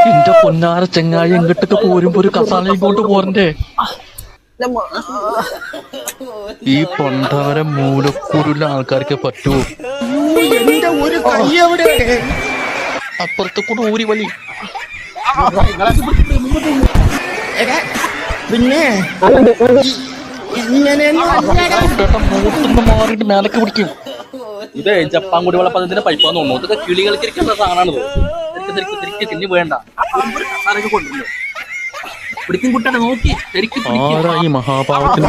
എന്റെ പൊന്നാര ചെങ്ങായി എങ്ങോട്ടൊക്കെ പോരുമ്പോ ഒരു കസാല ഇങ്ങോട്ട് പോരണ്ടേ? ഈ പൊണ്ടാരം മൂലക്കൂരുള്ള ആൾക്കാർക്ക് പറ്റുമോ? എന്റെ ഒരു കൈ എവിടെ? അപ്പുറത്ത് കൂടെ ഊരി വലി. പിന്നെ മൂത്തുനിന്ന് മാറിയിട്ട് മേലക്ക് പിടിക്കും. ഇത് ജപ്പാൻ കുടിവെള്ള പദ്ധതിന്റെ പൈപ്പാന്ന് തോന്നുന്നു. ഇതൊക്കെ കിളികൾക്ക് ഇരിക്കുന്ന സാധനമാണ്. തിരിക്ക് വേണ്ട കൊണ്ടുവന്നു പിടിക്കും കുട്ടനെ നോക്കി ആരാ ഈ മഹാഭാവത്തിന്